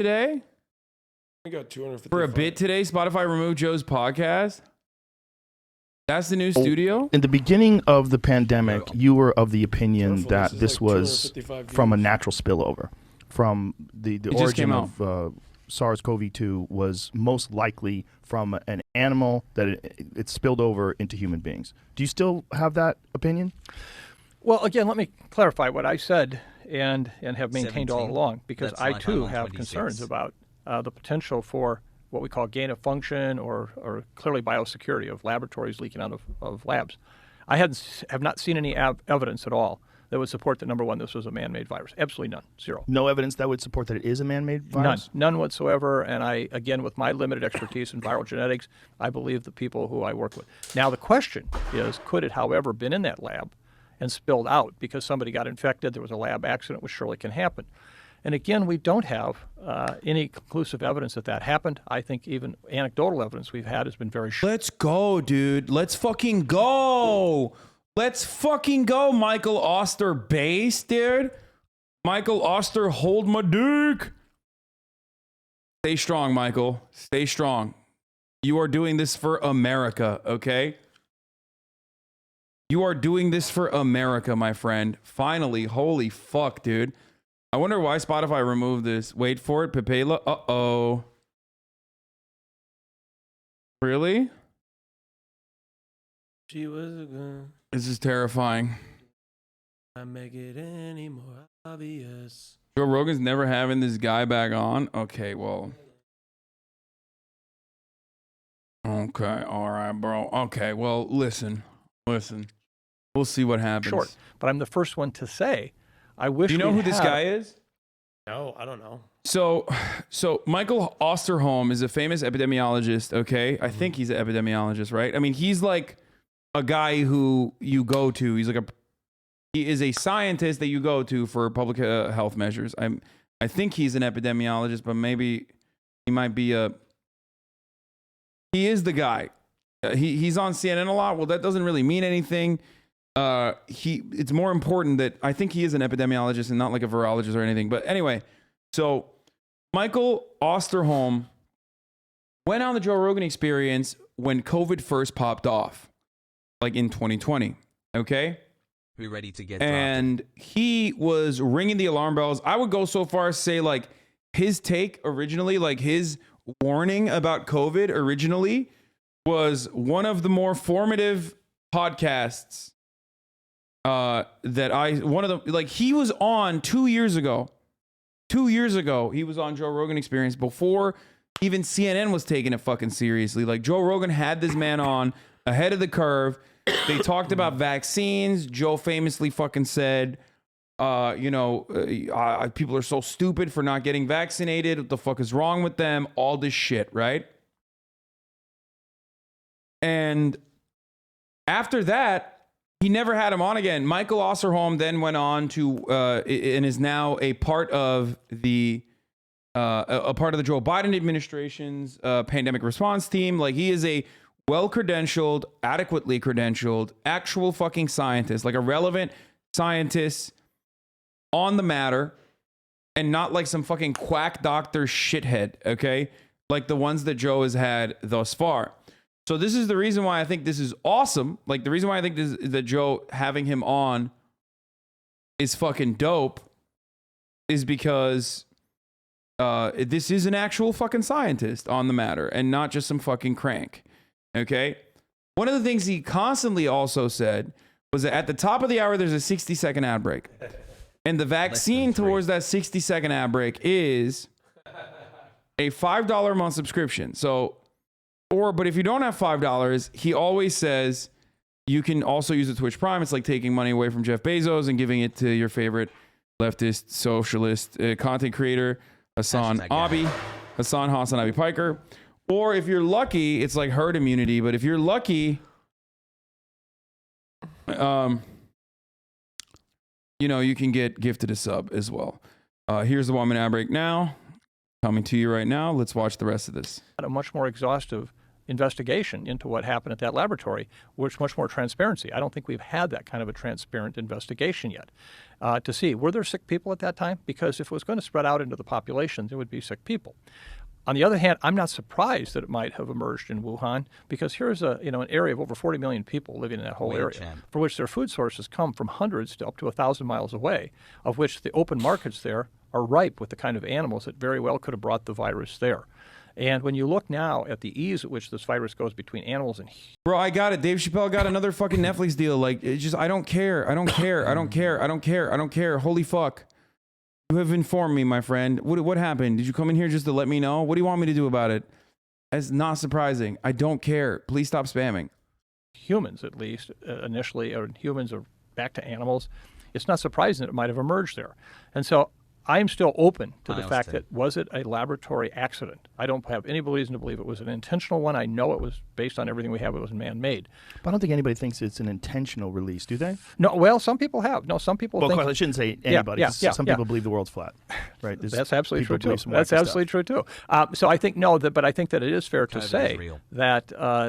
today? I got 250 For a bit today, Spotify removed Joe's podcast. That's the new studio? In the beginning of the pandemic, you were of the opinion that this was from a natural spillover. From the origin of SARS-CoV-2 was most likely from an animal that it spilled over into human beings. Do you still have that opinion? Well, again, let me clarify what I said and have maintained all along, because I too have concerns about the potential for what we call gain of function or clearly biosecurity of laboratories leaking out of labs. I have not seen any evidence at all that would support that, number one, this was a man-made virus. Absolutely none. Zero. No evidence that would support that it is a man-made virus? None whatsoever. And I, again, with my limited expertise in viral genetics, I believe the people who I work with. Now, the question is, could it, however, been in that lab and spilled out because somebody got infected, there was a lab accident, which surely can happen. And again, we don't have any conclusive evidence that happened. I think even anecdotal evidence we've had has been very short. Let's go, dude. Let's fucking go. Let's fucking go, Michael Oster base, dude. Michael Oster, hold my dick. Stay strong, Michael. Stay strong. You are doing this for America, okay? You are doing this for America, my friend. Finally, holy fuck, dude. I wonder why Spotify removed this. Wait for it, Pepela. Uh-oh. Really? She was a girl. This is terrifying. I make it any more obvious. Joe Rogan's never having this guy back on? Okay, well. Okay, all right, bro. Okay, well, listen. We'll see what happens. Short, but I'm the first one to say, I wish. Do you know who this guy is? No, I don't know. So Michael Osterholm is a famous epidemiologist, okay? I think he's an epidemiologist, right? I mean, he's like a guy who you go to. He is a scientist that you go to for public health measures. I think he's an epidemiologist, but maybe he might be he is the guy. He's on CNN a lot. Well, that doesn't really mean anything. It's more important that I think he is an epidemiologist and not like a virologist or anything. But anyway, so Michael Osterholm went on the Joe Rogan Experience when COVID first popped off, like in 2020. Okay. Be ready to get and dropped. He was ringing the alarm bells. I would go so far as to say, like, his take originally, like his warning about COVID originally was one of the more formative podcasts he was on 2 years ago. 2 years ago, he was on Joe Rogan Experience before even CNN was taking it fucking seriously. Like, Joe Rogan had this man on ahead of the curve. They talked about vaccines. Joe famously fucking said, people are so stupid for not getting vaccinated. What the fuck is wrong with them? All this shit, right? And after that, he never had him on again. Michael Osterholm then went on to and is now a part of the Joe Biden administration's pandemic response team. Like, he is a well-credentialed, adequately credentialed, actual fucking scientist, like a relevant scientist on the matter, and not like some fucking quack doctor shithead, okay? Like the ones that Joe has had thus far. So this is the reason why I think this is awesome. Like, the reason why I think that Joe having him on is fucking dope is because this is an actual fucking scientist on the matter and not just some fucking crank. Okay? One of the things he constantly also said was that at the top of the hour, there's a 60-second ad break. And the vaccine towards that 60-second ad break is a $5 a month subscription. But if you don't have $5, he always says you can also use the Twitch Prime. It's like taking money away from Jeff Bezos and giving it to your favorite leftist, socialist content creator, Hasanabi Piker. Or if you're lucky, it's like herd immunity. But if you're lucky, you can get gifted a sub as well. Here's the 1 minute ad break now. Coming to you right now. Let's watch the rest of this. A much more exhaustive investigation into what happened at that laboratory, which much more transparency. I don't think we've had that kind of a transparent investigation yet to see, were there sick people at that time? Because if it was going to spread out into the population, there would be sick people. On the other hand, I'm not surprised that it might have emerged in Wuhan, because here's an area of over 40 million people living in that whole area, for which their food sources come from hundreds to up to 1,000 miles away, of which the open markets there are ripe with the kind of animals that very well could have brought the virus there. And when you look now at the ease at which this virus goes between animals and bro, I got it. Dave Chappelle got another fucking Netflix deal. Like, it's just, I don't care. I don't care. I don't care. I don't care. I don't care. Holy fuck. You have informed me, my friend. What happened? Did you come in here just to let me know? What do you want me to do about it? That's not surprising. I don't care. Please stop spamming. humans, at least initially, or humans are back to animals, it's not surprising that it might have emerged there. And so I'm still open to the fact that, was it a laboratory accident? I don't have any reason to believe it was an intentional one. I know it was, based on everything we have, it was man-made. But I don't think anybody thinks it's an intentional release, do they? No, well, some people have. No, some people think... Well, I shouldn't say anybody. Some people believe the world's flat. Right? That's absolutely true, too. That's absolutely true, too. So I think, but I think that it is fair to say that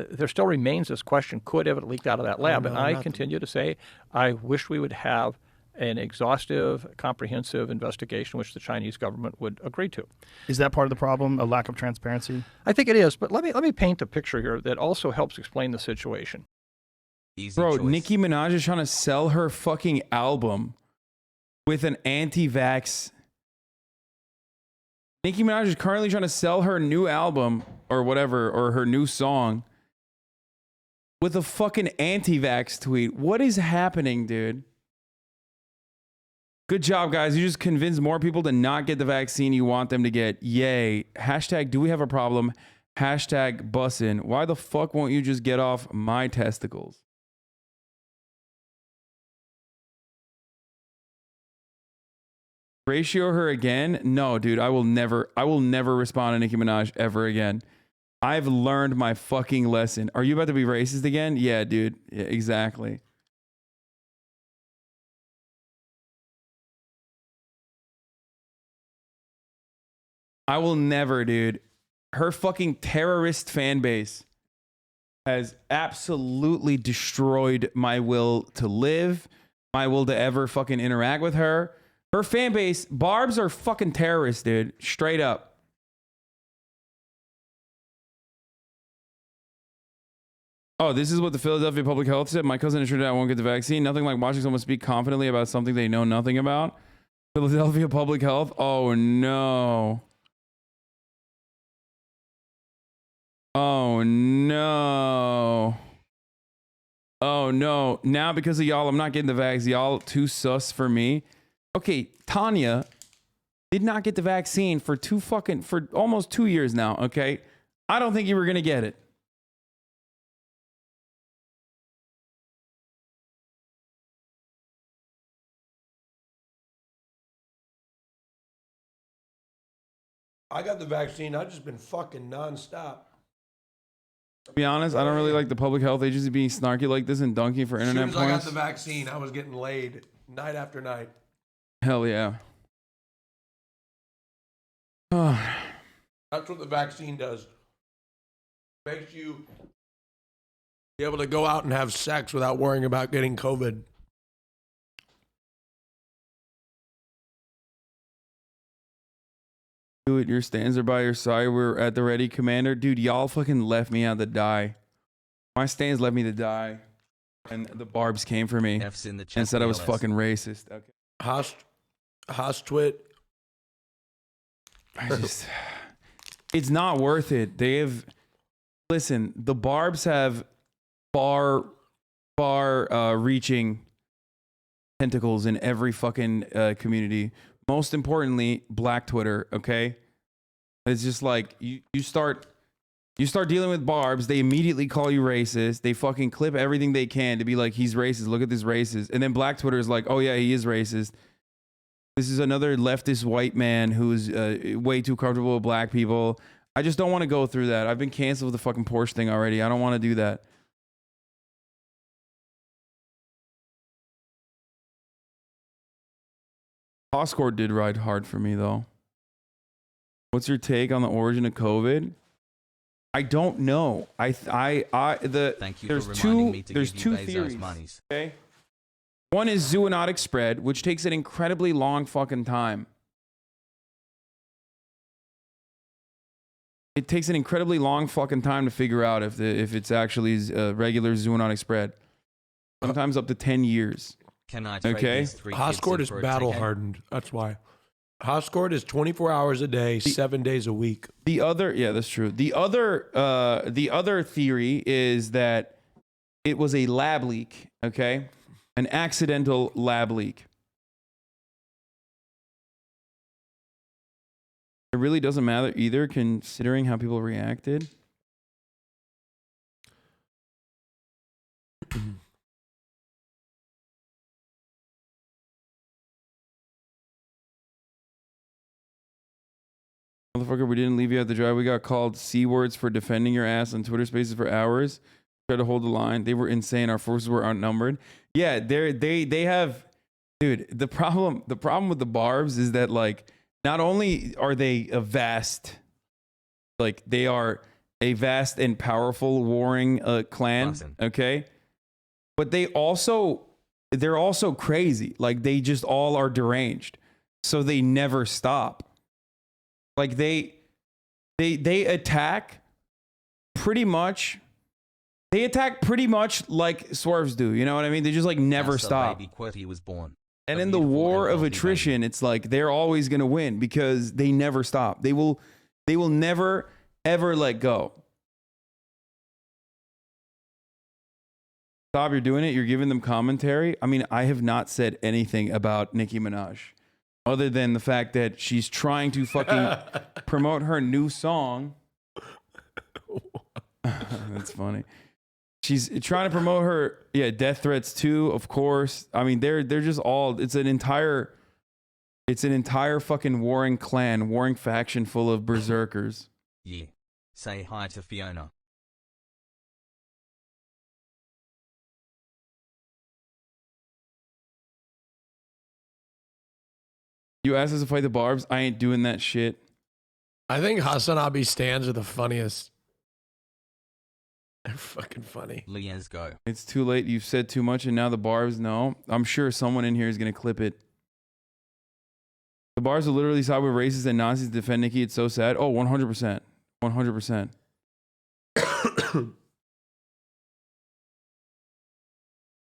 there still remains this question, could have it leaked out of that lab? And I continue to say, I wish we would have an exhaustive, comprehensive investigation, which the Chinese government would agree to. Is that part of the problem, a lack of transparency? I think it is, but let me paint a picture here that also helps explain the situation. Bro, Nicki Minaj is trying to sell her fucking album with an anti-vax. Nicki Minaj is currently trying to sell her new album or whatever, or her new song with a fucking anti-vax tweet. What is happening, dude? Good job, guys. You just convinced more people to not get the vaccine you want them to get. Yay. Hashtag, do we have a problem? Hashtag bussin'. Why the fuck won't you just get off my testicles? Ratio her again? No, dude. I will never respond to Nicki Minaj ever again. I've learned my fucking lesson. Are you about to be racist again? Yeah, dude. Yeah, exactly. I will never, dude. Her fucking terrorist fan base has absolutely destroyed my will to live, my will to ever fucking interact with her. Her fan base, Barbs are fucking terrorists, dude. Straight up. Oh, this is what the Philadelphia Public Health said. My cousin assured I won't get the vaccine. Nothing like watching someone speak confidently about something they know nothing about. Philadelphia Public Health? Oh, no. Oh, no. Oh, no. Now, because of y'all, I'm not getting the vax. Y'all too sus for me. Okay, Tanya did not get the vaccine for almost 2 years now, okay? I don't think you were going to get it. I got the vaccine. I've just been fucking nonstop. To be honest, I don't really like the public health agency being snarky like this and dunking for internet points. As soon as I got the vaccine, I was getting laid night after night. Hell yeah. That's what the vaccine does. Makes you be able to go out and have sex without worrying about getting COVID. Dude, your stands are by your side. We're at the ready, Commander. Dude, y'all fucking left me out to die. My stands left me to die. And the Barbs came for me and said I was fucking racist. Okay. Haas twit. It's not worth it. Listen, the Barbs have far reaching tentacles in every fucking community. Most importantly, Black Twitter, okay? It's just like you start dealing with Barbs, they immediately call you racist. They fucking clip everything they can to be like, he's racist, look at this racist. And then Black Twitter is like, oh yeah, he is racist. This is another leftist white man who's way too comfortable with black people. I just don't want to go through that. I've been canceled with the fucking Porsche thing already. I don't want to do that. Oscorp did ride hard for me, though. What's your take on the origin of COVID? I don't know. Thank you there's for two reminding me to there's give you two Bezos theories. monies. Okay. One is zoonotic spread, which takes an incredibly long fucking time. It takes an incredibly long fucking time to figure out if it's actually regular zoonotic spread. Sometimes up to 10 years. Can I trade Okay. these 3 kids Hoscourt in is for a battle ticket? hardened. That's why. Hoscourt is 24 hours a day, 7 days a week. Yeah, that's true. The other theory is that it was a lab leak, okay? An accidental lab leak. It really doesn't matter either, considering how people reacted. Motherfucker, we didn't leave you at the dry. We got called C words for defending your ass on Twitter Spaces for hours. Tried to hold the line. They were insane. Our forces were outnumbered. Yeah, they have, dude. The problem with the Barbs is that, like, not only are they a vast, like, they are a vast and powerful warring clan, Awesome. okay, but they're also crazy. Like, they just all are deranged, so they never stop. Like, they attack pretty much. They attack pretty much like Swerves do. You know what I mean? They just, like, never That's the stop. baby QWERTY was born. And A in the beautiful war and of healthy attrition, baby. it's like they're always going to win because they never stop. They will never ever let go. Stop, you're doing it. You're giving them commentary. I mean, I have not said anything about Nicki Minaj other than the fact that she's trying to fucking promote her new song. That's funny. She's trying to promote her, death threats too, of course. I mean, they're just all, it's an entire fucking warring clan, warring faction full of berserkers. Yeah. Say hi to Fiona. You asked us to fight the Barbs. I ain't doing that shit. I think Hasanabi stands are the funniest. They're fucking funny. Let's go. It's too late. You've said too much, and now the Barbs know. I'm sure someone in here is going to clip it. The Barbs will literally side with racists and Nazis to defend Nicki. It's so sad. Oh, 100%. 100%.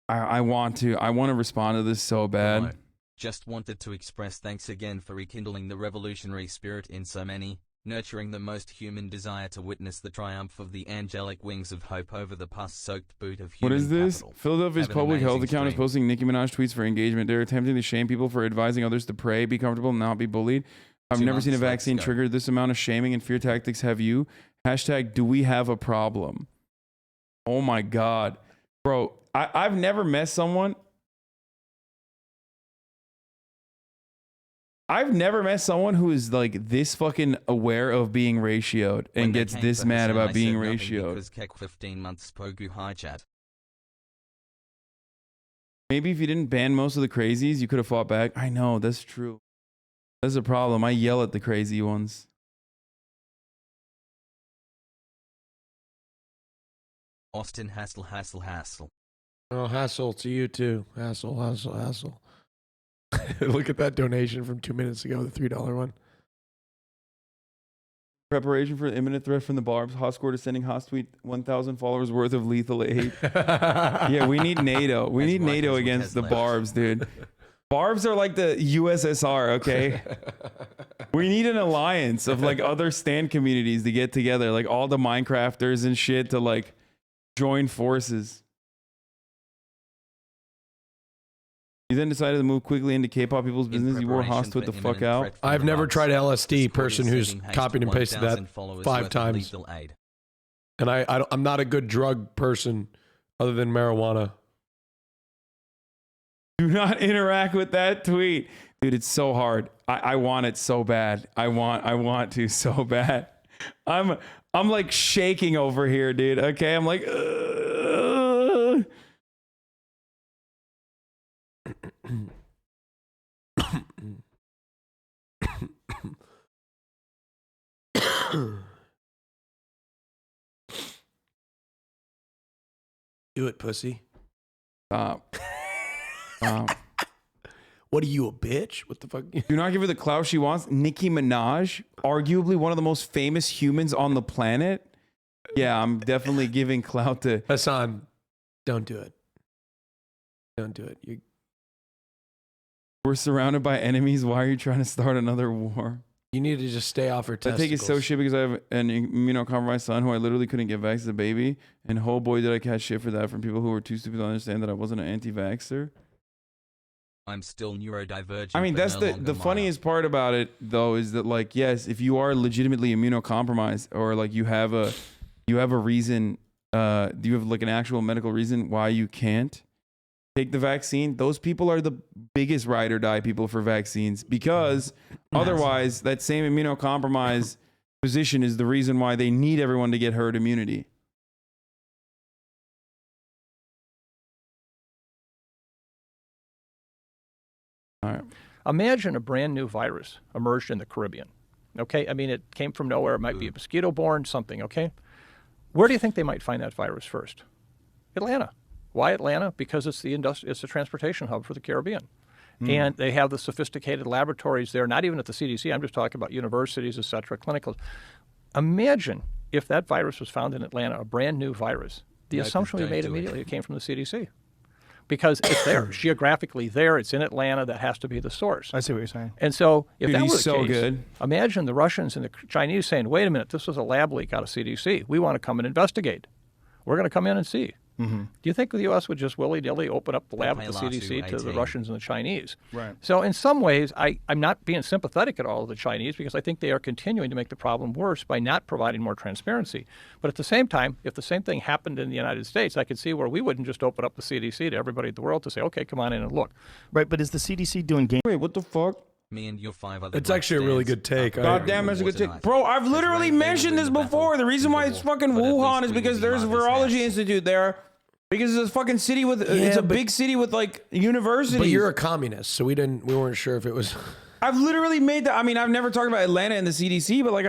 I want to respond to this so bad. Hello. Just wanted to express thanks again for rekindling the revolutionary spirit in so many, nurturing the most human desire to witness the triumph of the angelic wings of hope over the pus-soaked boot of What human is this? capital. Philadelphia's Have an public health amazing account is stream. posting Nicki Minaj tweets for engagement. They're attempting to shame people for advising others to pray, be comfortable, and not be bullied. I've 2 never seen a months, let's vaccine go. trigger this amount of shaming and fear tactics. Have you? Hashtag do we have a problem? Oh my God. Bro, I've never met someone. I've never met someone who is like this fucking aware of being ratioed and When they gets came this for mad Hassan, about I being said nothing ratioed. Because Keck 15 months Pogu high chat. Maybe if you didn't ban most of the crazies, you could have fought back. I know, that's true. That's a problem. I yell at the crazy ones. Austin hassle. Oh, hassle to you too. Hassle. Look at that donation from 2 minutes ago, the $3 one. Preparation for the imminent threat from the Barbs. Hoscourt is sending Hostweet 1,000 followers worth of lethal aid. Yeah, we need NATO. We As need white NATO as against has the left. Barbs, dude. Barbs are like the USSR, okay? We need an alliance of like other stand communities to get together, like all the Minecrafters and shit to like join forces. You then decided to move quickly into K-pop people's business. You wore Host with the fuck out. I've never tried LSD, person who's copied and pasted that 5 times. And I'm not a good drug person other than marijuana. Do not interact with that tweet. Dude, it's so hard. I want it so bad. I want to so bad. I'm like shaking over here, dude. Okay, I'm like, Do it, pussy. Stop. What are you, a bitch? What the fuck? Do not give her the clout she wants. Nicki Minaj, arguably one of the most famous humans on the planet. Yeah, I'm definitely giving clout to Hasan. Don't do it. Don't do it. We're surrounded by enemies. Why are you trying to start another war? You need to just stay off her testicles. I take it so shit because I have an immunocompromised son who I literally couldn't get vaccinated as a baby. And oh boy, did I catch shit for that from people who were too stupid to understand that I wasn't an anti-vaxxer. I'm still neurodivergent. I mean, that's the funniest part about it, though, is that, like, yes, if you are legitimately immunocompromised or like you have a reason, you have like an actual medical reason why you can't take the vaccine, those people are the biggest ride or die people for vaccines, because otherwise that same immunocompromised position is the reason why they need everyone to get herd immunity. All right. Imagine a brand new virus emerged in the Caribbean. Okay, I mean, it came from nowhere. It might be a mosquito-borne something. Okay, where do you think they might find that virus first? Atlanta. Why Atlanta? Because it's it's a transportation hub for the Caribbean. And they have the sophisticated laboratories there, not even at the CDC. I'm just talking about universities, et cetera, clinicals. Imagine if that virus was found in Atlanta, a brand new virus. The assumption we made immediately, it came from the CDC. Because it's there, geographically there, it's in Atlanta, that has to be the source. I see what you're saying. And so if that was so the case, good. Imagine the Russians and the Chinese saying, wait a minute, this was a lab leak out of CDC. We want to come and investigate. We're going to come in and see. Do you think the U.S. would just willy-nilly open up the lab at the CDC to the Russians and the Chinese? Right. So in some ways, I'm not being sympathetic at all to the Chinese, because I think they are continuing to make the problem worse by not providing more transparency. But at the same time, if the same thing happened in the United States, I could see where we wouldn't just open up the CDC to everybody in the world to say, okay, come on in and look. Right, but is the CDC doing game? Wait, what the fuck? Me and your 5 other. It's actually a really good take. God damn, it's a good take. Bro, I've literally mentioned this before. The reason why it's fucking Wuhan is because there's a virology institute there. Because it's a fucking city with, it's a big city with like universities. But you're a communist, so we weren't sure if it was. I've literally made that. I mean, I've never talked about Atlanta and the CDC, but like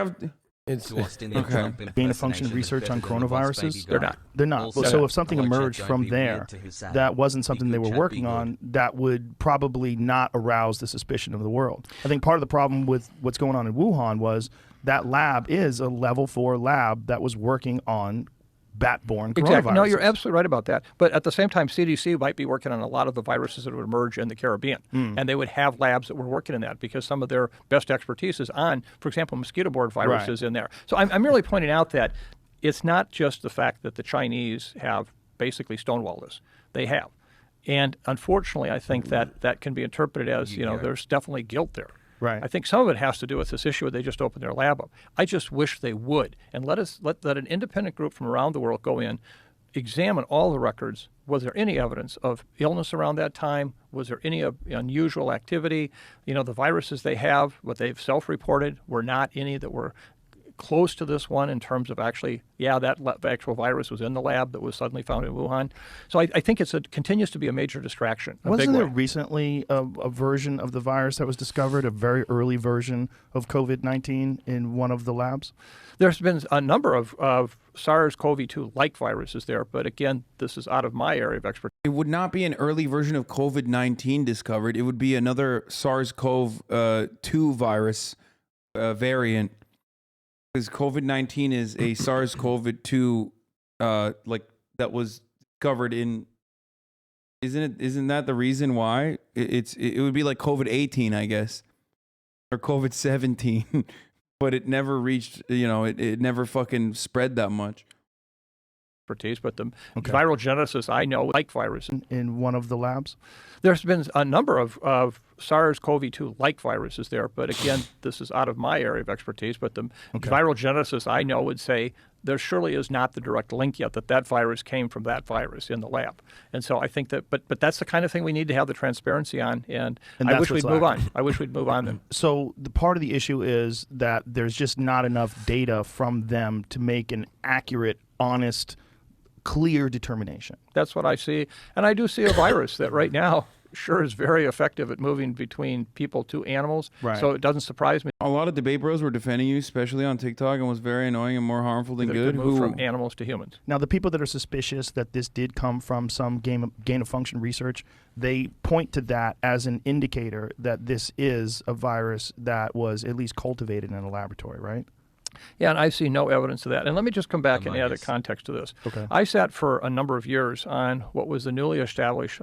It's okay. Gain of function research on coronaviruses? They're not. They're not. So if something emerged from there that wasn't something they were working on, that would probably not arouse the suspicion of the world. I think part of the problem with what's going on in Wuhan was that lab is a level 4 lab that was working on bat-borne coronaviruses. Exactly. No, you're absolutely right about that. But at the same time, CDC might be working on a lot of the viruses that would emerge in the Caribbean. And they would have labs that were working in that because some of their best expertise is on, for example, mosquito-borne viruses in there. So I'm merely pointing out that it's not just the fact that the Chinese have basically stonewalled us. They have. And unfortunately, I think that can be interpreted as, there's definitely guilt there. Right. I think some of it has to do with this issue where they just opened their lab up. I just wish they would. And let an independent group from around the world go in, examine all the records. Was there any evidence of illness around that time? Was there any unusual activity? The viruses they have, what they've self-reported, were not any that were close to this one in terms of actually, that actual virus was in the lab that was suddenly found in Wuhan. So I think it continues to be a major distraction. Wasn't there recently a version of the virus that was discovered, a very early version of COVID-19 in one of the labs? There's been a number of SARS-CoV-2-like viruses there, but again, this is out of my area of expertise. It would not be an early version of COVID-19 discovered. It would be another SARS-CoV-2 virus variant. Because COVID-19 is a SARS-CoV-2, that was discovered in. Isn't that the reason why it would be like COVID-18, I guess, or COVID-17, but it never reached. It never fucking spread that much. But the viral geneticists I know like viruses. In one of the labs? There's been a number of SARS-CoV-2-like viruses there, but again, this is out of my area of expertise, but the viral geneticists I know would say there surely is not the direct link yet that virus came from that virus in the lab. And so I think that, but that's the kind of thing we need to have the transparency on, and I wish we'd move on. I wish we'd move on then. So the part of the issue is that there's just not enough data from them to make an accurate, honest, clear determination. That's what I see. And I do see a virus that right now sure is very effective at moving between people to animals. Right. So it doesn't surprise me. A lot of debate bros were defending you, especially on TikTok, and was very annoying and more harmful than That it good. could move from animals to humans. Now, the people that are suspicious that this did come from some gain-of-function research, they point to that as an indicator that this is a virus that was at least cultivated in a laboratory, right? Yeah, and I see no evidence of that. And let me just come back and add a context to this. Okay. I sat for a number of years on what was the newly established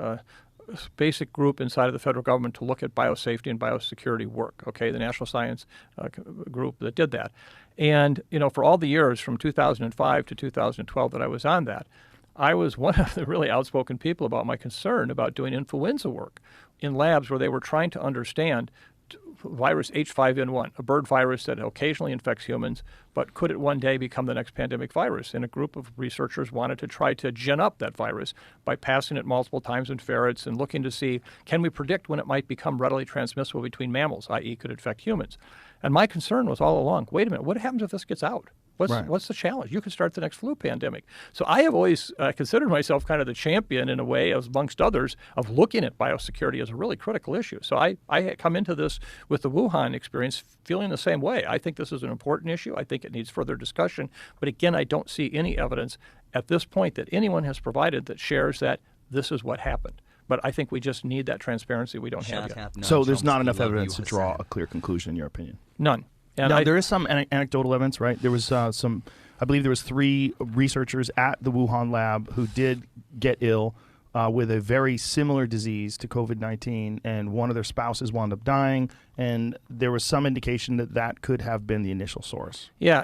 basic group inside of the federal government to look at biosafety and biosecurity work, okay, the National Science Group that did that. And, for all the years from 2005 to 2012 that I was on that, I was one of the really outspoken people about my concern about doing influenza work in labs where they were trying to understand virus H5N1, a bird virus that occasionally infects humans, but could it one day become the next pandemic virus? And a group of researchers wanted to try to gin up that virus by passing it multiple times in ferrets and looking to see, can we predict when it might become readily transmissible between mammals, i.e. could infect humans? And my concern was all along, wait a minute, what happens if this gets out? What's the challenge? You could start the next flu pandemic. So I have always considered myself kind of the champion in a way, amongst others, of looking at biosecurity as a really critical issue. So I had come into this with the Wuhan experience feeling the same way. I think this is an important issue. I think it needs further discussion. But again, I don't see any evidence at this point that anyone has provided that shares that this is what happened. But I think we just need that transparency we don't have yet. So there's not enough evidence to draw a clear conclusion, in your opinion? None. And now, there is some anecdotal evidence, right? There was I believe there was 3 researchers at the Wuhan lab who did get ill with a very similar disease to COVID-19, and one of their spouses wound up dying, and there was some indication that that could have been the initial source. Yeah,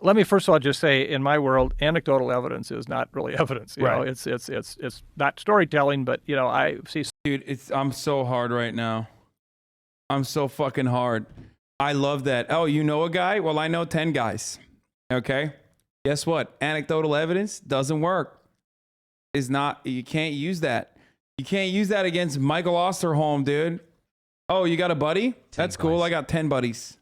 let me first of all just say, in my world, anecdotal evidence is not really evidence. You know, it's not storytelling, but I see. Dude, I'm so hard right now. I'm so fucking hard. I love that. Oh, you know a guy? Well, I know 10 guys. Okay? Guess what? Anecdotal evidence doesn't work. You can't use that. You can't use that against Michael Osterholm, dude. Oh, you got a buddy? That's cool. buddies. I got 10 buddies.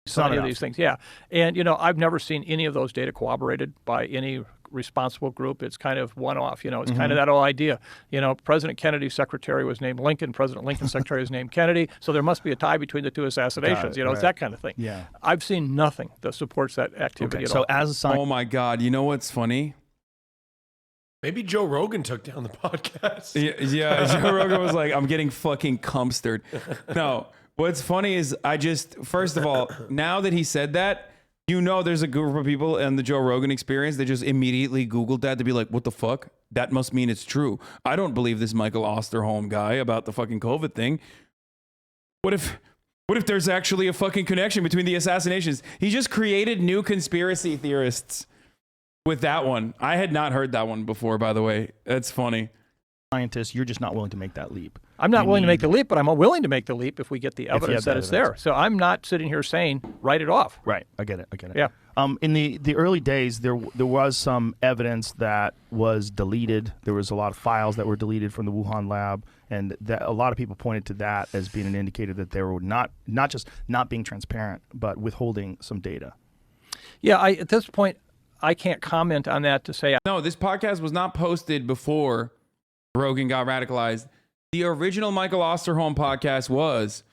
Some of these things, yeah. And, I've never seen any of those data corroborated by any responsible group. It's kind of one-off, It's kind of that whole idea. President Kennedy's secretary was named Lincoln. President Lincoln's secretary was named Kennedy. So there must be a tie between the 2 assassinations. It's that kind of thing. Yeah. I've seen nothing that supports that activity at all. So as a scientist, oh my God, you know what's funny? Maybe Joe Rogan took down the podcast. Yeah, Joe Rogan was like, I'm getting fucking cumstered. No, what's funny is first of all, now that he said that, there's a group of people in the Joe Rogan experience that just immediately Googled that to be like, what the fuck? That must mean it's true. I don't believe this Michael Osterholm guy about the fucking COVID thing. What if there's actually a fucking connection between the assassinations? He just created new conspiracy theorists with that one. I had not heard that one before, by the way. That's funny. Scientists, you're just not willing to make that leap. I'm not willing to make the leap, but I'm willing to make the leap if we get the evidence that it's there. So I'm not sitting here saying, write it off. Right. I get it. Yeah. In the early days, there was some evidence that was deleted. There was a lot of files that were deleted from the Wuhan lab, and that a lot of people pointed to that as being an indicator that they were not just not being transparent, but withholding some data. Yeah. At this point, I can't comment on that to say. No, this podcast was not posted before Rogan got radicalized. The original Michael Osterholm podcast was.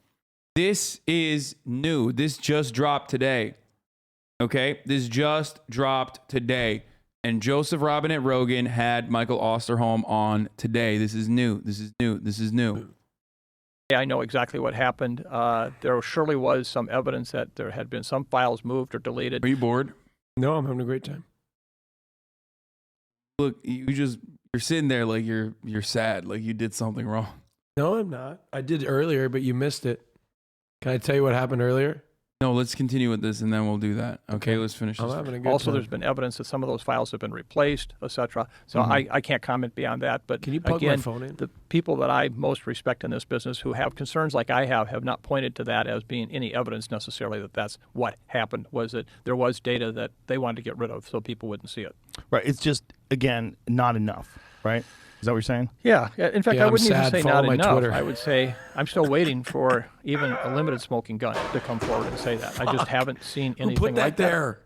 This is new. This just dropped today. Okay? This just dropped today. And Joseph Robinette Rogan had Michael Osterholm on today. This is new. This is new. This is new. I know exactly what happened. There surely was some evidence that there had been some files moved or deleted. Are you bored? No, I'm having a great time. Look, you're sitting there like you're sad, like you did something wrong. No, I'm not. I did earlier, but you missed it. Can I tell you what happened earlier? No, let's continue with this and then we'll do that. Okay, let's finish this. Also, there's been evidence that some of those files have been replaced, etc. So I can't comment beyond that. But can you plug my phone in? The people that I most respect in this business who have concerns like I have not pointed to that as being any evidence necessarily that that's what happened. Was that there was data that they wanted to get rid of so people wouldn't see it. Right. It's just, again, not enough, right? Is that what you're saying? Yeah. In fact, I wouldn't even say not enough. Twitter. I would say I'm still waiting for even a limited smoking gun to come forward and say that. I just haven't seen anything Who put that like there?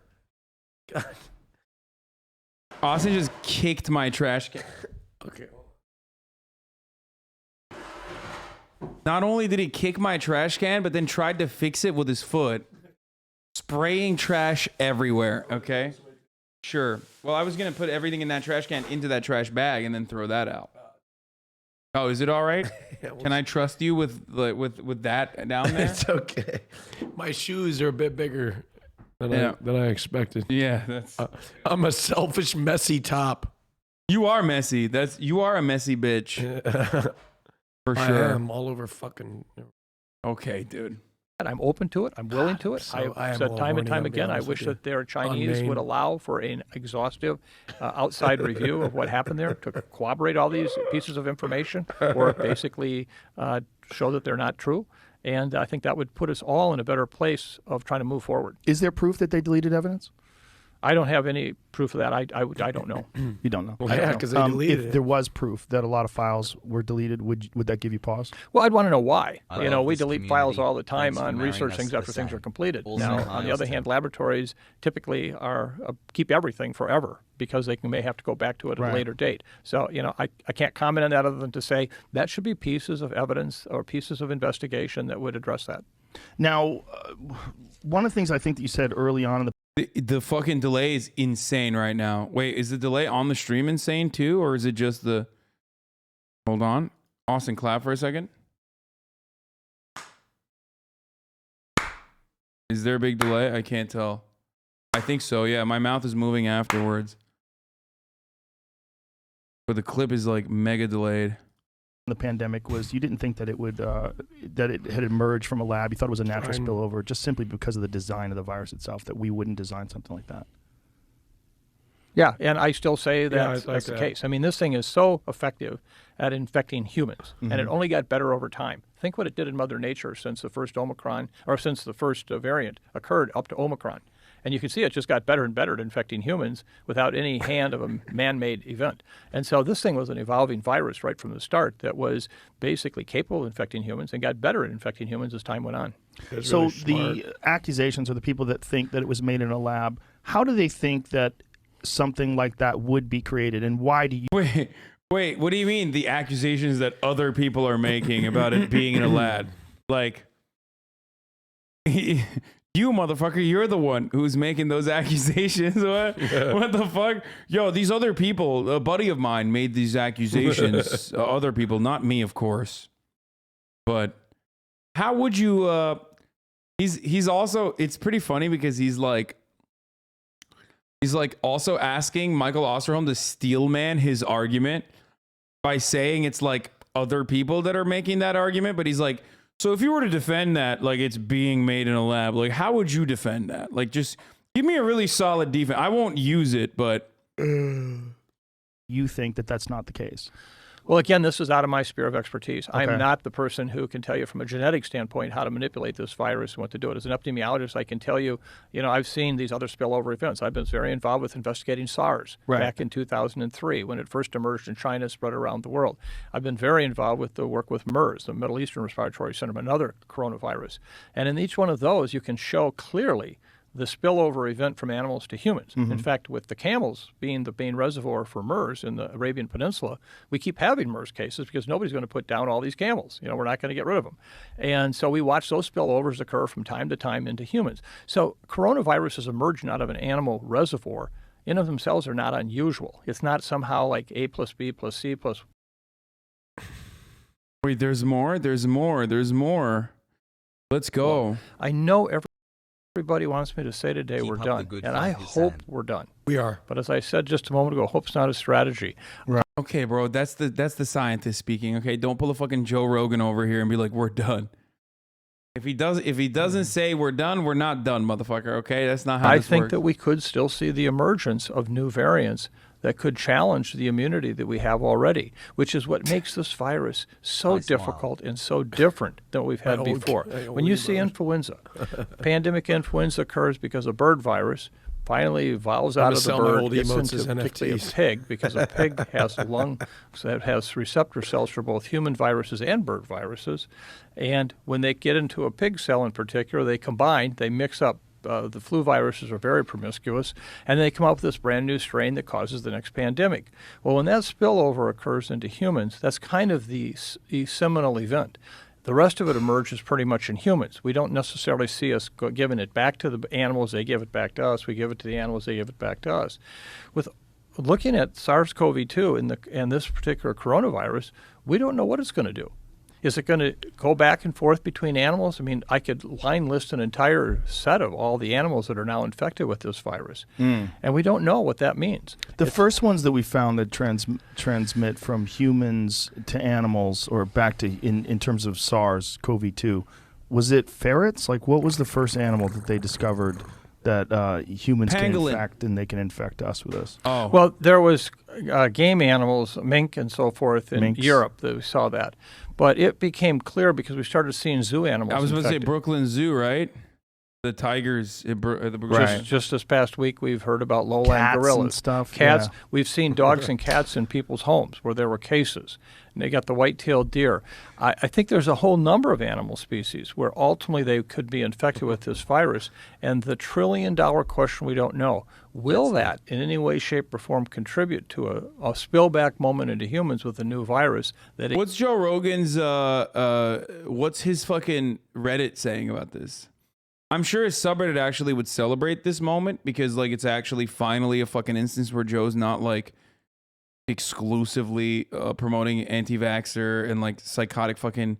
that. Austin just kicked my trash can. Okay. Not only did he kick my trash can, but then tried to fix it with his foot, spraying trash everywhere. Okay, sure. Well, I was gonna put everything in that trash can into that trash bag and then throw that out. Oh, is it all right? Can I trust you with that down there? It's okay. My shoes are a bit bigger than I expected. Yeah, that's. I'm a selfish, messy top. You are messy. You are a messy bitch. For sure. I am all over fucking. Okay, dude. And I'm open to it. I'm willing to it. I've said time and time again, I wish that their Chinese would allow for an exhaustive outside review of what happened there to corroborate all these pieces of information or basically show that they're not true. And I think that would put us all in a better place of trying to move forward. Is there proof that they deleted evidence? I don't have any proof of that. I don't know. You don't know? Well, yeah, because they deleted it. If there was proof that a lot of files were deleted, would that give you pause? Well, I'd want to know why. We delete files all the time on research things after things are completed. Now, on the other hand, laboratories typically keep everything forever because they may have to go back to it at a later date. So, I can't comment on that other than to say that should be pieces of evidence or pieces of investigation that would address that. Now, one of the things I think that you said early on in the fucking delay is insane right now. Wait, is the delay on the stream insane too, or is it just the? Hold on, Austin, clap for a second. Is there a big delay? I can't tell. I think so. Yeah, my mouth is moving afterwards, but the clip is like mega delayed. The pandemic was you didn't think that it would that it had emerged from a lab. You thought it was a natural spillover just simply because of the design of the virus itself, that we wouldn't design something like that. Yeah, and I still say that's the case. I mean, this thing is so effective at infecting humans, and it only got better over time. Think what it did in Mother Nature since the first Omicron, or since the first variant occurred up to Omicron. And you can see it just got better and better at infecting humans without any hand of a man-made event. And so this thing was an evolving virus right from the start that was basically capable of infecting humans and got better at infecting humans as time went on. So the accusations or the people that think that it was made in a lab, how do they think that something like that would be created, and why do you... Wait, what do you mean the accusations that other people are making about it being in a lab? Like... You motherfucker, you're the one who's making those accusations. What? What the fuck? Yo, these other people, a buddy of mine made these accusations. Other people, not me, of course. But how would you, he's also, it's pretty funny because he's like also asking Michael Osterholm to steel man his argument by saying it's like other people that are making that argument. But he's like, so if you were to defend that, like it's being made in a lab, like how would you defend that? Like just give me a really solid defense. I won't use it, but... You think that that's not the case? Well, again, this is out of my sphere of expertise. Okay. I'm not the person who can tell you from a genetic standpoint how to manipulate this virus and what to do it. As an epidemiologist, I can tell you, I've seen these other spillover events. I've been very involved with investigating SARS back in 2003 when it first emerged in China, spread around the world. I've been very involved with the work with MERS, the Middle Eastern Respiratory Syndrome, another coronavirus. And in each one of those, you can show clearly the spillover event from animals to humans. In fact, with the camels being the main reservoir for MERS in the Arabian Peninsula, we keep having MERS cases because nobody's going to put down all these camels. We're not going to get rid of them. And so we watch those spillovers occur from time to time into humans. So coronaviruses emerging out of an animal reservoir in of themselves are not unusual. It's not somehow like A plus B plus C plus... Wait, there's more? There's more. There's more. Let's go. Well, I know everybody wants me to say today we're done, and I hope we're done. We are. But as I said just a moment ago, hope's not a strategy. Right. Okay, bro, that's the scientist speaking. Okay, don't pull a fucking Joe Rogan over here and be like, we're done. If he doesn't say we're done, we're not done, motherfucker. Okay, that's not how this works. I think that we could still see the emergence of new variants that could challenge the immunity that we have already, which is what makes this virus so difficult and so different than what we've had before. When you see influenza, pandemic influenza occurs because a bird virus finally evolves out of the bird, gets into particularly a pig, because a pig has lungs that has receptor cells for both human viruses and bird viruses. And when they get into a pig cell in particular, they combine, they mix up. The flu viruses are very promiscuous, and they come up with this brand new strain that causes the next pandemic. Well, when that spillover occurs into humans, that's kind of the seminal event. The rest of it emerges pretty much in humans. We don't necessarily see us giving it back to the animals. They give it back to us. We give it to the animals. They give it back to us. With looking at SARS-CoV-2 and this particular coronavirus, we don't know what it's going to do. Is it going to go back and forth between animals? I mean, I could line list an entire set of all the animals that are now infected with this virus, and we don't know what that means. The first ones that we found that transmit from humans to animals or back to in terms of SARS-CoV-2, was it ferrets? Like, what was the first animal that they discovered that humans can infect and they can infect us with this? Oh, well, there was game animals, mink and so forth in Europe that we saw that. But it became clear because we started seeing zoo animals. I was going to say infected. Brooklyn Zoo, right? The tigers. Just this past week, we've heard about lowland gorillas, and stuff. cats. Yeah. We've seen dogs and cats in people's homes where there were cases. And they got the white-tailed deer. I think there's a whole number of animal species where ultimately they could be infected with this virus. And the trillion-dollar question we don't know, will that in any way, shape, or form contribute to a spillback moment into humans with a new virus? What's Joe Rogan's, what's his fucking Reddit saying about this? I'm sure his subreddit actually would celebrate this moment because, like, it's actually finally a fucking instance where Joe's not, like, exclusively promoting anti-vaxxer and, like, psychotic fucking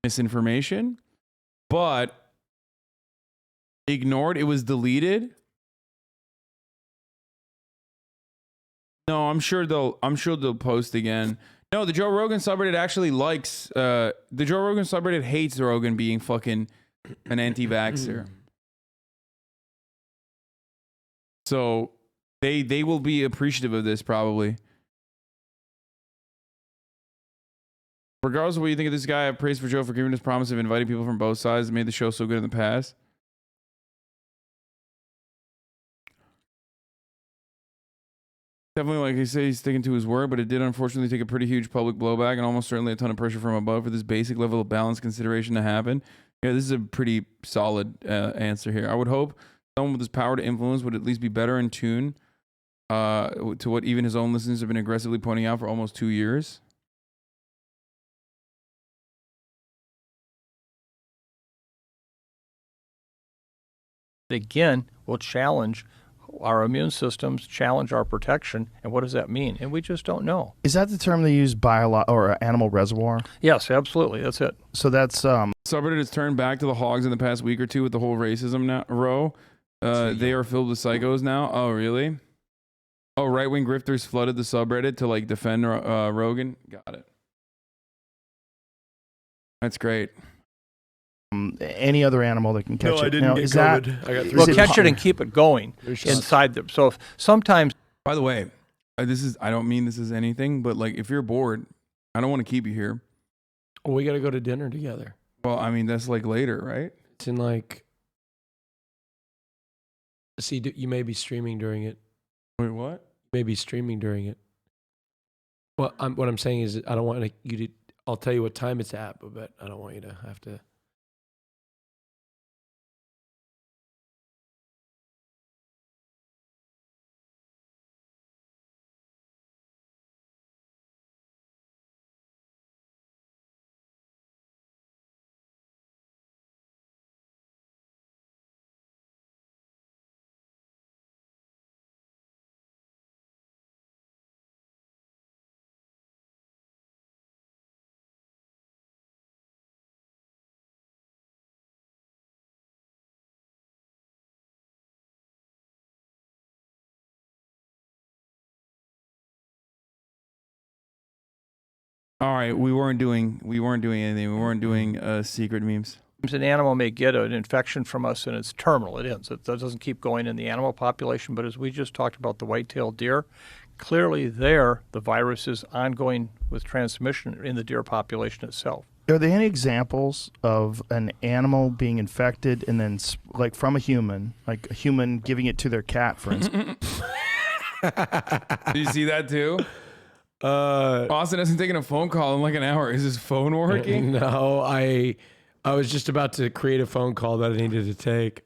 misinformation. But ignored. It was deleted. No, I'm sure they'll post again. No, the Joe Rogan subreddit actually likes, the Joe Rogan subreddit hates Rogan being fucking an anti-vaxxer. So they will be appreciative of this probably. Regardless of what you think of this guy, I have praise for Joe for giving his promise of inviting people from both sides that made the show so good in the past. Definitely, like I say, he's sticking to his word, but it did unfortunately take a pretty huge public blowback and almost certainly a ton of pressure from above for this basic level of balance consideration to happen. Yeah, this is a pretty solid answer here. I would hope someone with this power to influence would at least be better in tune to what even his own listeners have been aggressively pointing out for almost 2 years. Again, will challenge our immune systems, challenge our protection, and what does that mean? And we just don't know. Is that the term they use, or animal reservoir? Yes, absolutely. That's it. So that's Subreddit has turned back to the hogs in the past week or two with the whole racism row. They are filled with psychos now. Oh, really? Oh, right-wing grifters flooded the subreddit to, like, defend Rogan. Got it. That's great. any other animal that can catch it. I didn't get COVID. I got 3 well, catch it and keep it going inside them. So if sometimes. By the way, I don't mean this is anything, but like if you're bored, I don't want to keep you here. Well, we got to go to dinner together. Well, I mean, that's like later, right? It's in like. See, you may be streaming during it. Wait, what? You may be streaming during it. Well, what I'm saying is I don't want you to. I'll tell you what time it's at, but I don't want you to have to. All right, we weren't doing anything. We weren't doing secret memes. An animal may get an infection from us and it's terminal. It ends. It doesn't keep going in the animal population. But as we just talked about the white-tailed deer, clearly there the virus is ongoing with transmission in the deer population itself. Are there any examples of an animal being infected and then, like, from a human, like a human giving it to their cat, for instance? Did you see that too? Austin hasn't taken a phone call in like an hour. Is his phone working? No, I was just about to create a phone call that I needed to take.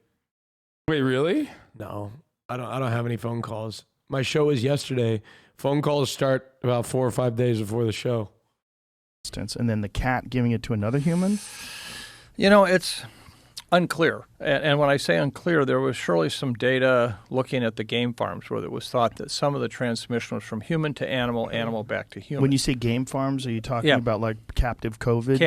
Wait, really? No, I don't have any phone calls. My show is yesterday. Phone calls start about 4 or 5 days before the show. and then the cat giving it to another human? It's unclear. And when I say unclear, there was surely some data looking at the game farms where it was thought that some of the transmission was from human to animal, animal back to human. When you say game farms, are you talking about like captive COVID?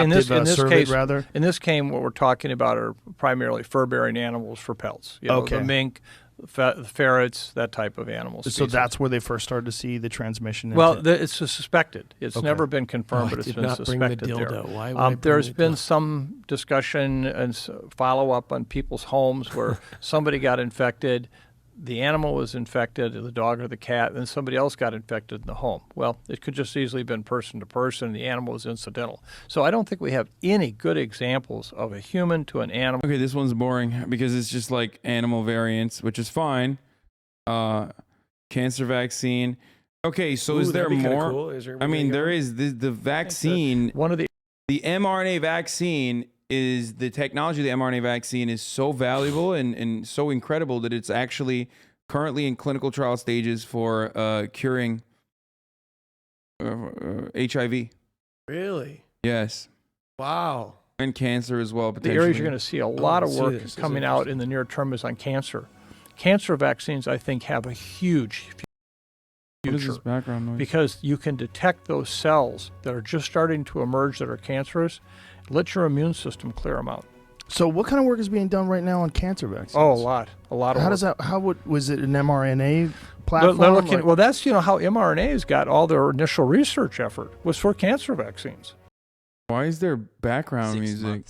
In this case, rather? In this case, what we're talking about are primarily fur-bearing animals for pelts. The mink, the ferrets, that type of animal species. So that's where they first started to see the transmission? It's suspected. It's never been confirmed, but it's been suspected there. There's been some discussion and follow-up on people's homes where somebody got infected, the animal was infected, the dog or the cat, and somebody else got infected in the home. Well, it could just easily have been person to person. The animal was incidental. So I don't think we have any good examples of a human to an animal. Okay, this one's boring because it's just like animal variants, which is fine. Cancer vaccine. Okay, so is there more? Cool. There is the vaccine. The mRNA vaccine is the technology of the mRNA vaccine is so valuable and so incredible that it's actually currently in clinical trial stages for curing HIV. Really? Yes. Wow. And cancer as well, potentially. The areas you're going to see a lot of work coming out in the near term is on cancer. Cancer vaccines, I think, have a huge future. What is this background noise? Because you can detect those cells that are just starting to emerge that are cancerous. Let your immune system clear them out. So what kind of work is being done right now on cancer vaccines? Oh, a lot of work. Was it an mRNA platform? Well, that's how mRNA's got all their initial research effort was for cancer vaccines. Why is there background music?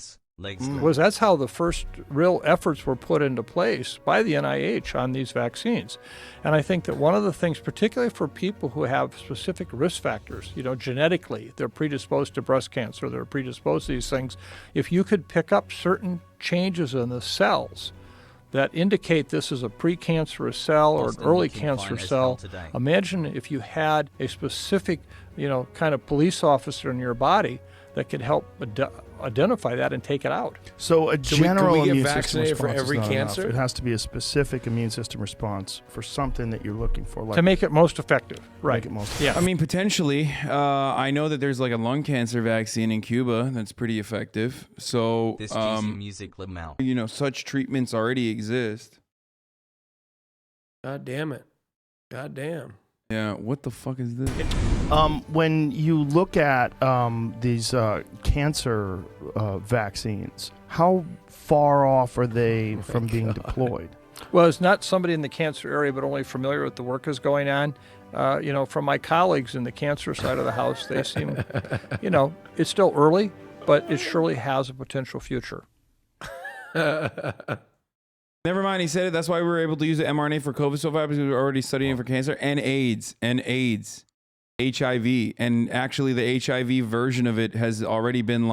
Was that's how the first real efforts were put into place by the NIH on these vaccines. And I think that one of the things, particularly for people who have specific risk factors, genetically, they're predisposed to breast cancer, they're predisposed to these things. If you could pick up certain changes in the cells that indicate this is a precancerous cell or an early cancer cell, imagine if you had a specific, kind of police officer in your body that could help identify that and take it out. So general can we immune get system vaccinated for response every is not cancer? enough. It has to be a specific immune system response for something that you're looking for. To make it most effective. Right. Yeah. Potentially. I know that there's like a lung cancer vaccine in Cuba that's pretty effective. So, this music such treatments already exist. God damn it. God damn. Yeah, what the fuck is this? When you look at these cancer vaccines, how far off are they from being deployed? Well, it's not somebody in the cancer area, but only familiar with the work that's going on. From my colleagues in the cancer side of the house, they seem, it's still early, but it surely has a potential future. Never mind, he said it. That's why we were able to use the mRNA for COVID so far, because we were already studying for cancer and AIDS, HIV. And actually, the HIV version of it has already been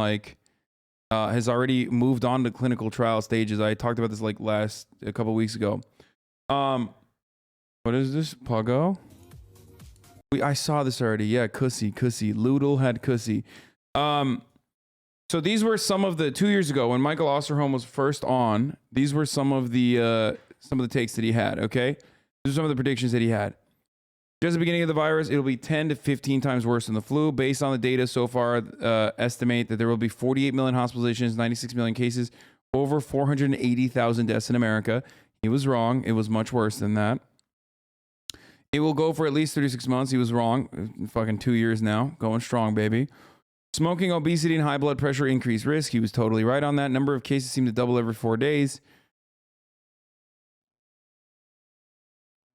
has already moved on to clinical trial stages. I talked about this a couple weeks ago. What is this? Pogo? I saw this already. Yeah, Cussy. Loodle had Cussy. So these were some of the 2 years ago when Michael Osterholm was first on. These were some of the takes that he had. Okay, these are some of the predictions that he had. Just at the beginning of the virus, it'll be 10 to 15 times worse than the flu. Based on the data so far, estimate that there will be 48 million hospitalizations, 96 million cases, over 480,000 deaths in America. He was wrong. It was much worse than that. It will go for at least 36 months. He was wrong. Fucking 2 years now. Going strong, baby. Smoking, obesity, and high blood pressure increase risk. He was totally right on that. Number of cases seem to double every 4 days.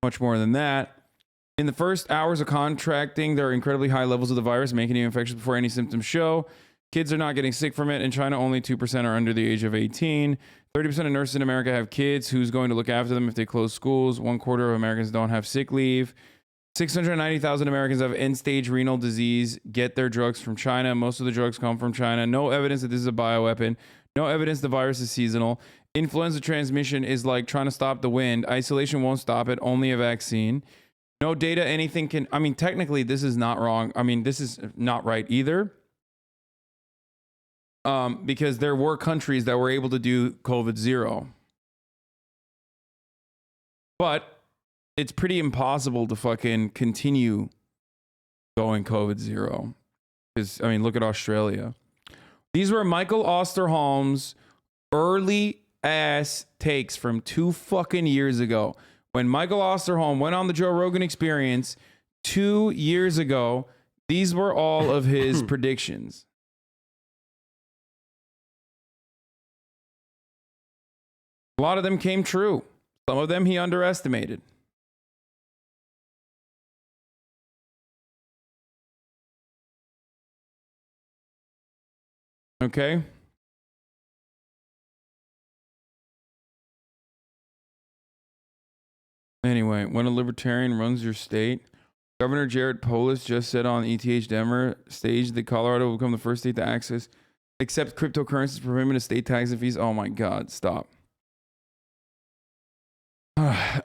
Much more than that. In the first hours of contracting, there are incredibly high levels of the virus, making you infectious before any symptoms show. Kids are not getting sick from it. In China, only 2% are under the age of 18. 30% of nurses in America have kids. Who's going to look after them if they close schools? 1/4 of Americans don't have sick leave. 690,000 Americans have end-stage renal disease, get their drugs from China. Most of the drugs come from China. No evidence that this is a bioweapon. No evidence the virus is seasonal. Influenza transmission is like trying to stop the wind. Isolation won't stop it, only a vaccine. No data, anything can... technically, this is not wrong. This is not right either. Because there were countries that were able to do COVID zero. But it's pretty impossible to fucking continue going COVID zero. Because, I mean, look at Australia. These were Michael Osterholm's early ass takes from 2 fucking years ago. When Michael Osterholm went on the Joe Rogan Experience 2 years ago, these were all of his predictions. A lot of them came true. Some of them he underestimated. Okay. Anyway, when a libertarian runs your state, Governor Jared Polis just said on ETH Denver stage that Colorado will become the first state to accept cryptocurrencies for payment of state tax and fees. Oh my God, stop.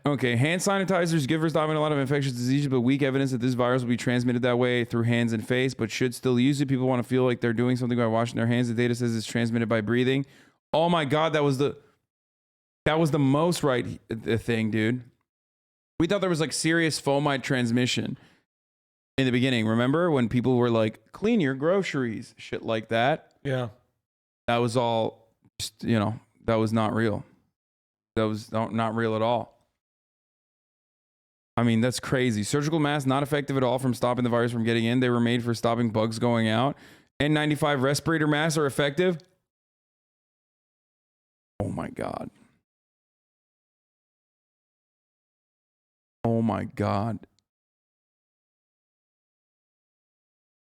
Okay, hand sanitizers give us a lot of infectious diseases, but weak evidence that this virus will be transmitted that way through hands and face, but should still use it. People want to feel like they're doing something by washing their hands. The data says it's transmitted by breathing. Oh my God, that was the most right thing, dude. We thought there was like serious fomite transmission in the beginning. Remember when people were like, clean your groceries, shit like that? Yeah. That was all, just, you know, that was not real. That was not real at all. I mean, that's crazy. Surgical masks not effective at all from stopping the virus from getting in. They were made for stopping bugs going out. N95 respirator masks are effective. Oh my God. Oh my God.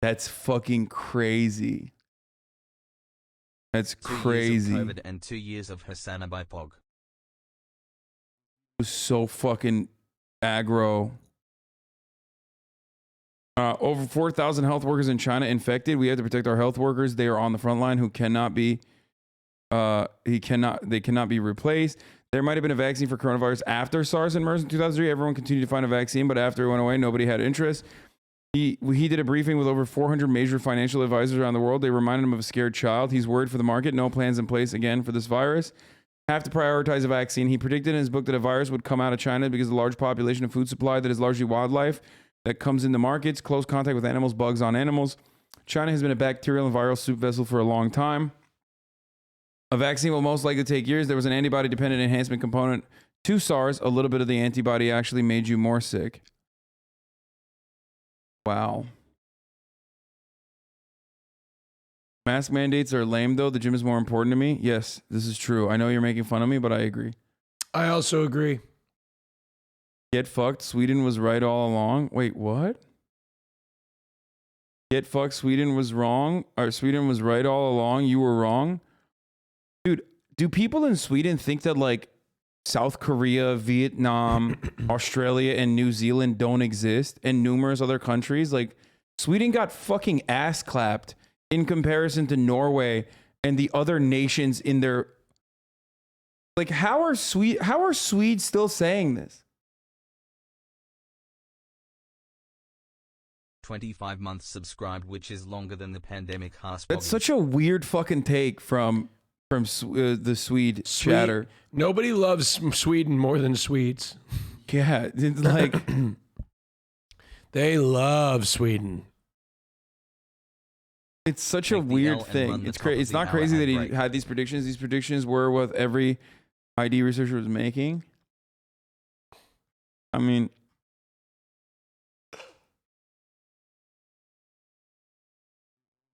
That's fucking crazy. That's crazy. 2 years of COVID and 2 years of Hasanabi Pog. Was so fucking aggro. Over 4,000 health workers in China infected. We have to protect our health workers. They are on the front line who cannot be they cannot be replaced. There might have been a vaccine for coronavirus after SARS and MERS in 2003. Everyone continued to find a vaccine, but after it went away, nobody had interest. He did a briefing with over 400 major financial advisors around the world. They reminded him of a scared child. He's worried for the market. No plans in place again for this virus. Have to prioritize a vaccine. He predicted in his book that a virus would come out of China because of the large population of food supply that is largely wildlife that comes into markets, close contact with animals, bugs on animals. China has been a bacterial and viral soup vessel for a long time. A vaccine will most likely take years. There was an antibody-dependent enhancement component to SARS. A little bit of the antibody actually made you more sick. Wow. Mask mandates are lame, though. The gym is more important to me. Yes, this is true. I know you're making fun of me, but I agree. I also agree. Get fucked. Sweden was right all along. Wait, what? Get fucked. Sweden was wrong. Or Sweden was right all along. You were wrong. Dude, do people in Sweden think that like South Korea, Vietnam, Australia, and New Zealand don't exist, and numerous other countries? Like, Sweden got fucking ass clapped in comparison to Norway and the other nations in their... Like, how are Swedes still saying this? 25 months subscribed, which is longer than the pandemic. That's such a weird fucking take from the Swede chatter. Nobody loves Sweden more than Swedes. Yeah, it's like... They love Sweden. It's such a weird thing. It's crazy. It's not crazy that he had these predictions. These predictions were what every ID researcher was making. I mean,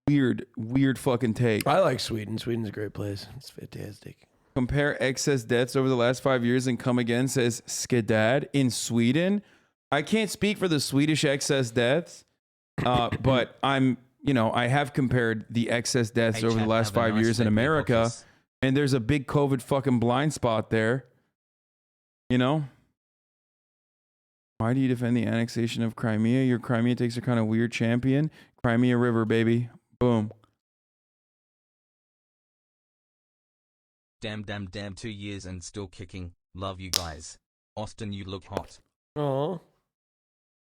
weird fucking take. I like Sweden. Sweden's a great place. It's fantastic. Compare excess deaths over the last 5 years and come again says Skedad in Sweden. I can't speak for the Swedish excess deaths, but I have compared the excess deaths over the last 5 years in America, and there's a big COVID fucking blind spot there. You know? Why do you defend the annexation of Crimea? Your Crimea takes a kind of weird champion. Crimea River, baby. Boom. Damn, 2 years and still kicking. Love you guys. Austin, you look hot. Oh,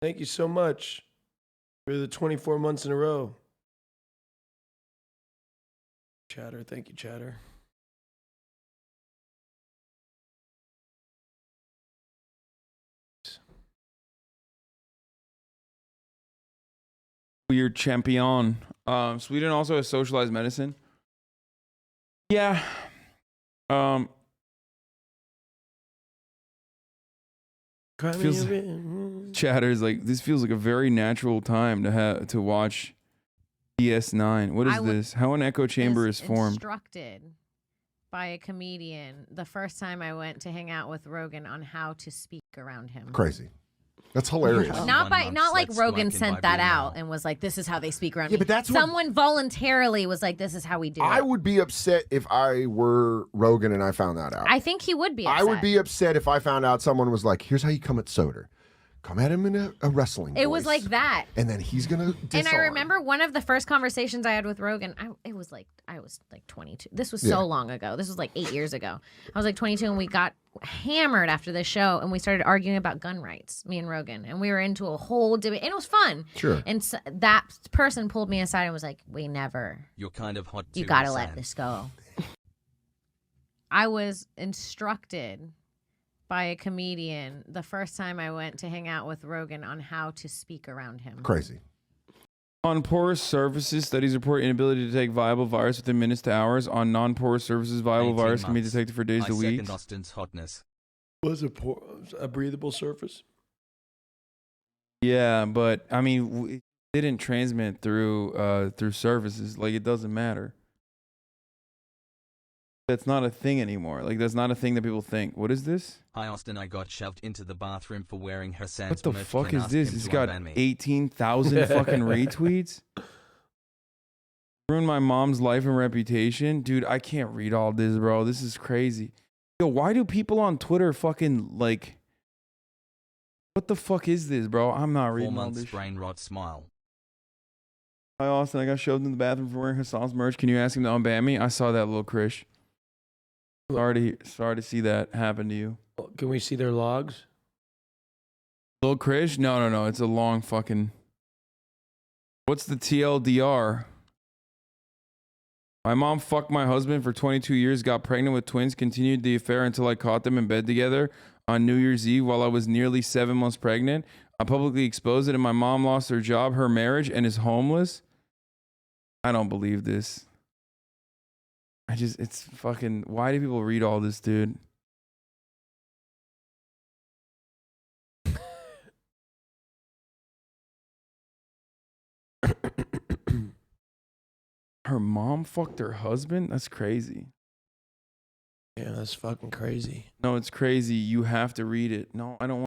thank you so much for the 24 months in a row. Chatter, thank you, Chatter. Weird champion. Sweden also has socialized medicine. Yeah. Chatters like this feels like a very natural time to watch DS9. What is this? How an echo chamber is formed. Instructed by a comedian the first time I went to hang out with Rogan on how to speak around him. Crazy. That's hilarious. Not like Rogan sent that out and was like, "This is how they speak around me." But that's someone voluntarily was like, "This is how we do it." I would be upset if I were Rogan and I found that out. I think he would be upset. I would be upset if I found out someone was like, "Here's how you come at Soder. Come at him in a wrestling voice." It was like that. And then he's going to disarm. And I remember one of the first conversations I had with Rogan, I was like 22. This was so long ago. This was like 8 years ago. I was like 22 and we got hammered after the show and we started arguing about gun rights, me and Rogan. And we were into a whole debate and it was fun. Sure. And so that person pulled me aside and was like, You're kind of hot too, you got to Hasan. let this go. I was instructed by a comedian the first time I went to hang out with Rogan on how to speak around him. Crazy. On porous surfaces, studies report inability to detect viable virus within minutes to hours. On non-porous surfaces, viable virus can be detected for days to weeks. Austin's hotness. Was a breathable surface? Yeah, but I mean, it didn't transmit through surfaces. Like, it doesn't matter. That's not a thing anymore. Like, that's not a thing that people think. What is this? Hi, Austin. I got shoved into the bathroom for wearing Hasan's What the merch fuck and is asked this? him It's to got unban me. 18,000 fucking retweets. Ruined my mom's life and reputation. Dude, I can't read all this, bro. This is crazy. Yo, why do people on Twitter fucking, like... What the fuck is this, bro? I'm not 4 reading all months this. brain rot smile. Hi, Austin. I got shoved in the bathroom for wearing Hasan's merch. Can you ask him to unban me? I saw that, little Krish. Sorry to see that happen to you. Can we see their logs? Little Krish? No. It's a long fucking... What's the TLDR? My mom fucked my husband for 22 years, got pregnant with twins, continued the affair until I caught them in bed together on New Year's Eve while I was nearly 7 months pregnant. I publicly exposed it and my mom lost her job, her marriage, and is homeless. I don't believe this. It's fucking, why do people read all this, dude? Her mom fucked her husband? That's crazy. Yeah, that's fucking crazy. No, it's crazy. You have to read it. No, I don't want